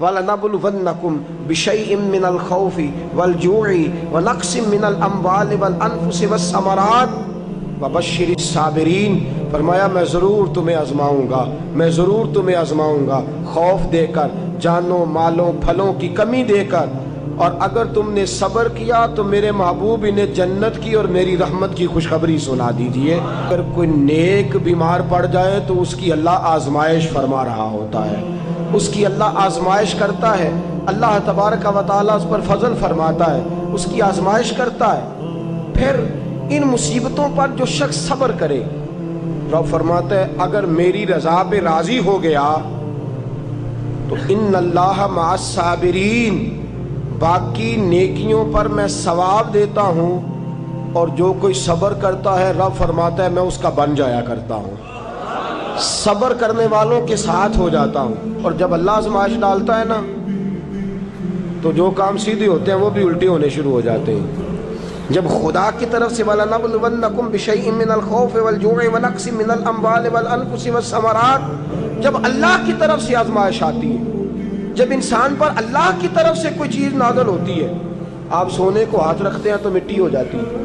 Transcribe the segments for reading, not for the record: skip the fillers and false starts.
وَلَنَبْلُوَنَّكُمْ بِشَيْءٍ مِّنَ الْخَوْفِ وَالْجُوعِ وَنَقْصٍ مِّنَ الْأَمْوَالِ وَالْأَنفُسِ وَالثَّمَرَاتِ وَبَشِّرِ الصَّابِرِينَ۔ فرمایا میں ضرور تمہیں آزماؤں گا، میں ضرور تمہیں آزماؤں گا، خوف دے کر، جانوں مالوں پھلوں کی کمی دے کر، اور اگر تم نے صبر کیا تو میرے محبوب انہیں جنت کی اور میری رحمت کی خوشخبری سنا دیجئے۔ اگر کوئی نیک بیمار پڑ جائے تو اس کی اللہ آزمائش فرما رہا ہوتا ہے، اس کی اللہ آزمائش کرتا ہے، اللہ تبارک و تعالیٰ اس پر فضل فرماتا ہے، اس کی آزمائش کرتا ہے۔ پھر ان مصیبتوں پر جو شخص صبر کرے، رب فرماتا ہے اگر میری رضا پہ راضی ہو گیا تو ان اللہ مع الصابرین، باقی نیکیوں پر میں ثواب دیتا ہوں، اور جو کوئی صبر کرتا ہے رب فرماتا ہے میں اس کا بن جایا کرتا ہوں، صبر کرنے والوں کے ساتھ ہو جاتا ہوں۔ اور جب اللہ آزمائش ڈالتا ہے نا تو جو کام سیدھے ہوتے ہیں وہ بھی الٹے ہونے شروع ہو جاتے ہیں۔ جب خدا کی طرف سے وَلَنَبْلُوَنَّكُمْ بِشَيْءٍ مِّنَ الْخَوْفِ وَالْجُوعِ وَنَقْصٍ مِّنَ الْأَمْوَالِ وَالْأَنفُسِ وَالثَّمَرَاتِ، جب اللہ کی طرف سے آزمائش آتی ہے، جب انسان پر اللہ کی طرف سے کوئی چیز نازل ہوتی ہے، آپ سونے کو ہاتھ رکھتے ہیں تو مٹی ہو جاتی ہے،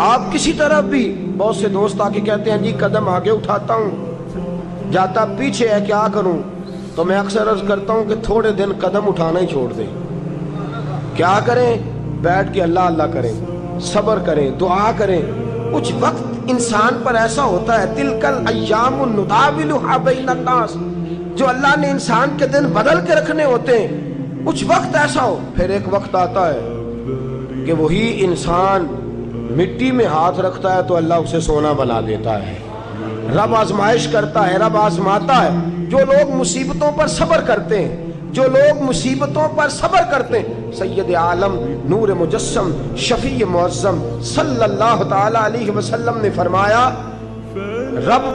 آپ کسی طرف بھی، بہت سے دوست آ کے کہتے ہیں جی قدم آگے اٹھاتا ہوں جاتا پیچھے ہے، کیا کروں؟ تو میں اکثر عرض کرتا ہوں کہ تھوڑے دن قدم اٹھانا ہی چھوڑ دیں۔ کیا کریں؟ بیٹھ کے اللہ اللہ کریں، صبر کریں، دعا کریں۔ کچھ وقت انسان پر ایسا ہوتا ہے، تِلْكَ الْأَيَّامُ نُدَاوِلُهَا بَيْنَ النَّاسِ، جو اللہ نے انسان کے دن بدل کے رکھنے ہوتے ہیں، کچھ وقت ایسا ہو، پھر ایک وقت آتا ہے کہ وہی انسان مٹی میں ہاتھ رکھتا ہے تو اللہ اسے سونا بنا دیتا ہے۔ رب آزمائش کرتا ہے، رب آزماتا ہے۔ جو لوگ مصیبتوں پر صبر کرتے ہیں، جو لوگ مصیبتوں پر صبر کرتے ہیں، سید عالم نور مجسم شفیع معظم صلی اللہ تعالی علیہ وسلم نے فرمایا، رب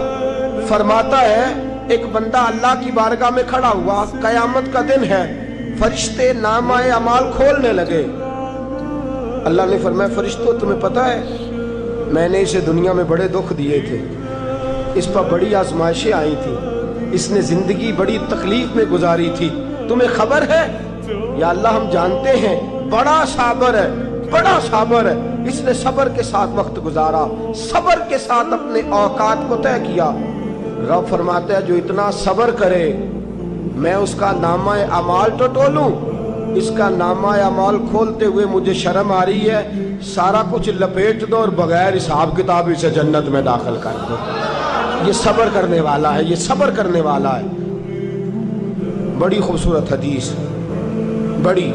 فرماتا ہے ایک بندہ اللہ کی بارگاہ میں کھڑا ہوا، قیامت کا دن ہے، فرشتے نامہ اعمال کھولنے لگے۔ اللہ نے فرمایا فرشتوں تمہیں پتہ ہے میں نے اسے دنیا میں بڑے دکھ دیے تھے، اس پر بڑی آزمائشیں آئی تھیں، اس نے زندگی بڑی تکلیف میں گزاری تھی، تمہیں خبر ہے؟ یا اللہ ہم جانتے ہیں، بڑا صابر ہے، بڑا صابر ہے، اس نے صبر کے ساتھ وقت گزارا، صبر کے ساتھ اپنے اوقات کو طے کیا۔ رب فرماتا ہے جو اتنا صبر کرے میں اس کا نامہ اعمال ٹٹولوں، اس کا نامہ اعمال کھولتے ہوئے مجھے شرم آ رہی ہے، سارا کچھ لپیٹ دو اور بغیر حساب کتاب اسے جنت میں داخل کر دو۔ یہ صبر کرنے والا ہے، یہ صبر کرنے والا ہے۔ بڑی خوبصورت حدیث، بڑی،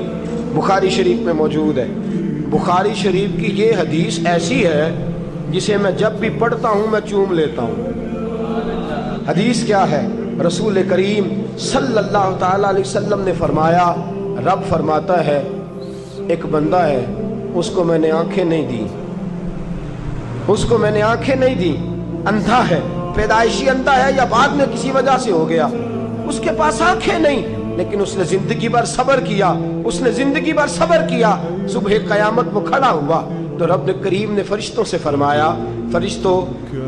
بخاری شریف میں موجود ہے۔ بخاری شریف کی یہ حدیث ایسی ہے جسے میں جب بھی پڑھتا ہوں میں چوم لیتا ہوں۔ حدیث کیا ہے؟ رسول کریم صلی اللہ تعالی علیہ وسلم نے فرمایا، رب فرماتا ہے ایک بندہ ہے، اس کو میں نے آنکھیں نہیں دی، اس کو میں نے آنکھیں نہیں دی، اندھا ہے، پیدائشی اندھا ہے یا بعد میں کسی وجہ سے ہو گیا، اس کے پاس آنکھیں نہیں، لیکن اس نے زندگی بھر صبر کیا، اس نے زندگی بھر صبر کیا۔ صبح قیامت وہ کھڑا ہوا تو رب کریم نے فرشتوں سے فرمایا، فرشتوں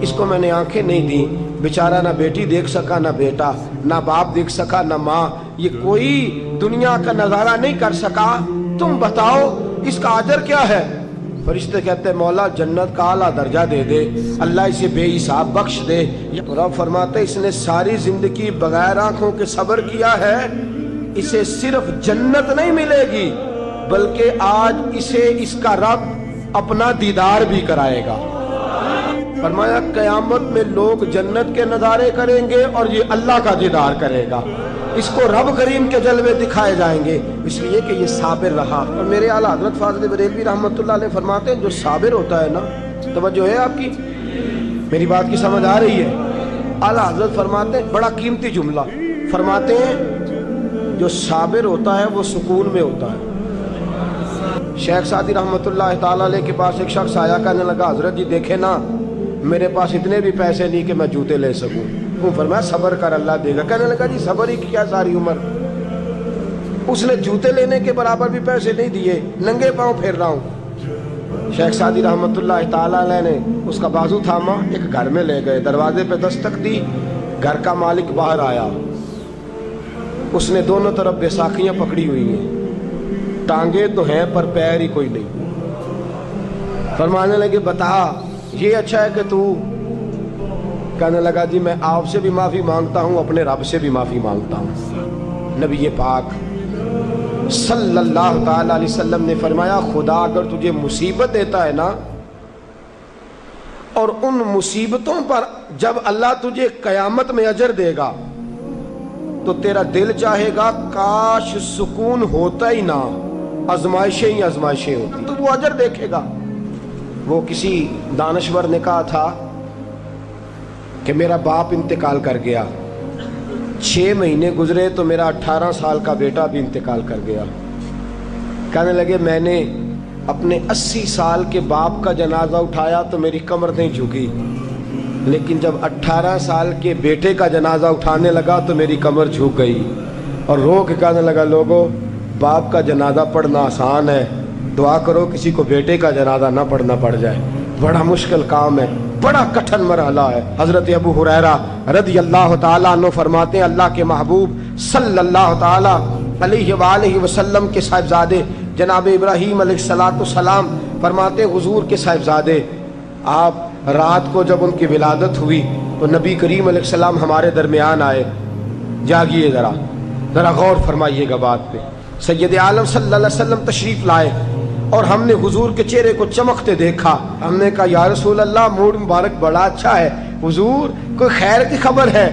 اس کو میں نے آنکھیں نہیں دی، بیچارہ نہ بیٹی دیکھ سکا نہ بیٹا، نہ باپ دیکھ سکا نہ ماں، یہ کوئی دنیا کا نظارہ نہیں کر سکا، تم بتاؤ اس کا اجر کیا ہے؟ فرشتے کہتے ہیں مولا جنت کا اعلیٰ درجہ دے دے، اللہ اسے بے حساب بخش دے۔ رب فرماتے اس نے ساری زندگی بغیر آنکھوں کے صبر کیا ہے، اسے صرف جنت نہیں ملے گی بلکہ آج اسے اس کا رب اپنا دیدار بھی کرائے گا۔ فرمایا قیامت میں لوگ جنت کے نظارے کریں گے اور یہ اللہ کا دیدار کرے گا، اس کو رب کریم کے جلوے دکھائے جائیں گے، اس لیے کہ یہ صابر رہا۔ اور میرے اعلیٰ حضرت فاضل بریلوی رحمۃ اللہ علیہ فرماتے ہیں جو صابر ہوتا ہے نا، توجہ ہے آپ کی، میری بات کی سمجھ آ رہی ہے؟ اعلیٰ حضرت فرماتے ہیں بڑا قیمتی جملہ، فرماتے ہیں جو صابر ہوتا ہے وہ سکون میں ہوتا ہے۔ شیخ سعدی رحمۃ اللہ تعالیٰ علیہ کے پاس ایک شخص آیا، کہنے لگا حضرت جی دیکھیں نا میرے پاس اتنے بھی پیسے نہیں کہ میں جوتے لے سکوں۔ وہ فرمایا صبر کر اللہ دے گا۔ کہنے لگا جی صبر ہی کیا ساری عمر، اس نے جوتے لینے کے برابر بھی پیسے نہیں دیے، ننگے پاؤں پھر رہا ہوں۔ شیخ سعدی رحمۃ اللہ تعالیٰ علیہ نے اس کا بازو تھاما، ایک گھر میں لے گئے، دروازے پہ دستک دی، گھر کا مالک باہر آیا، اس نے دونوں طرف بیساکھیاں پکڑی ہوئی ہیں، ٹانگیں تو ہیں پر پیر ہی کوئی نہیں۔ فرمانے لگے بتا یہ اچھا ہے کہ تو، کہنے لگا جی میں آپ سے بھی معافی مانگتا ہوں، اپنے رب سے بھی معافی مانگتا ہوں۔ نبی پاک صلی اللہ تعالی علیہ وسلم نے فرمایا خدا اگر تجھے مصیبت دیتا ہے نا، اور ان مصیبتوں پر جب اللہ تجھے قیامت میں اجر دے گا تو تیرا دل چاہے گا کاش سکون ہوتا ہی نہ، آزمائشیں ہی آزمائشیں ہوتی، تو وہ اجر دیکھے گا۔ وہ کسی دانشور نے کہا تھا کہ میرا باپ انتقال کر گیا، 6 مہینے گزرے تو میرا 18 سال کا بیٹا بھی انتقال کر گیا۔ کہنے لگے میں نے اپنے 80 سال کے باپ کا جنازہ اٹھایا تو میری کمر نہیں جھکی، لیکن جب 18 سال کے بیٹے کا جنازہ اٹھانے لگا تو میری کمر جھک گئی، اور رو کے کہنے لگا لوگوں باپ کا جنازہ پڑھنا آسان ہے، دعا کرو کسی کو بیٹے کا جنازہ نہ پڑھنا پڑ جائے، بڑا مشکل کام ہے، بڑا کٹھن مرحلہ ہے۔ حضرت ابو ہریرہ رضی اللہ تعالیٰ عنہ فرماتے ہیں اللہ کے محبوب صلی اللہ تعالیٰ علیہ وآلہ وسلم کے صاحبزادے جناب ابراہیم علیہ السلام فرماتے ہیں حضور کے صاحبزادے آپ رات کو جب ان کی ولادت ہوئی تو نبی کریم علیہ السلام ہمارے درمیان آئے۔ جاگیے ذرا غور فرمائیے گا بات پہ۔ سید عالم صلی اللہ علیہ وسلم تشریف لائے اور ہم نے حضور کے چہرے کو چمکتے دیکھا۔ ہم نے کہا یا رسول اللہ موڈ مبارک بڑا اچھا ہے، حضور کوئی خیر کی خبر ہے؟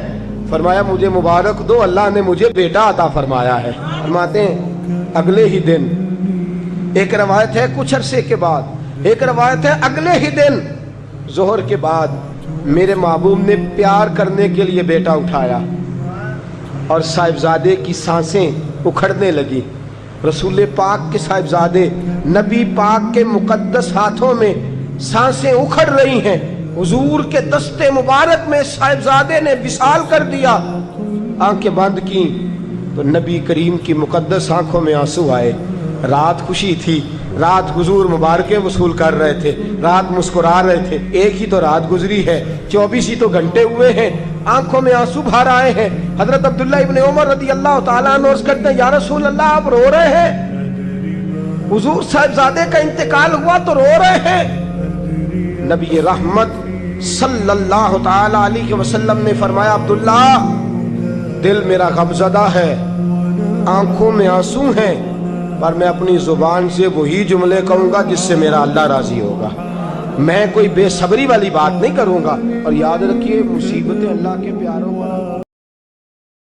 فرمایا مجھے مبارک دو، اللہ نے مجھے بیٹا عطا فرمایا ہے۔ فرماتے ہیں اگلے ہی دن، ایک روایت ہے کچھ عرصے کے بعد، ایک روایت ہے اگلے ہی دن ظہر کے بعد میرے محبوب نے پیار کرنے کے لیے بیٹا اٹھایا اور صاحبزادے کی سانسیں اکھڑنے لگی۔ رسول پاک کے صاحبزادے نبی پاک کے مقدس ہاتھوں میں سانسیں اکھڑ رہی ہیں، حضور کے دستے مبارک میں صاحبزادے نے وصال کر دیا۔ آنکھیں بند کی تو نبی کریم کی مقدس آنکھوں میں آنسو آئے۔ رات خوشی تھی، رات حضور مبارکیں وصول کر رہے تھے، رات مسکرا رہے تھے، ایک ہی تو رات گزری ہے، 24 ہی تو گھنٹے ہوئے ہیں، آنکھوں میں آنسو بھر آئے ہیں۔ حضرت عبداللہ ابن عمر رضی اللہ تعالیٰ عنہ عرض کرتے ہیں یا رسول اللہ آپ رو رہے ہیں؟ حضور صاحبزادے کا انتقال ہوا تو رو رہے ہیں؟ نبی رحمت صلی اللہ تعالیٰ علیہ وسلم نے فرمایا عبداللہ دل میرا غمزدہ ہے، آنکھوں میں آنسو ہیں، پر میں اپنی زبان سے وہی جملے کہوں گا جس سے میرا اللہ راضی ہوگا، میں کوئی بے صبری والی بات نہیں کروں گا۔ اور یاد رکھیے مصیبتیں اللہ کے پیاروں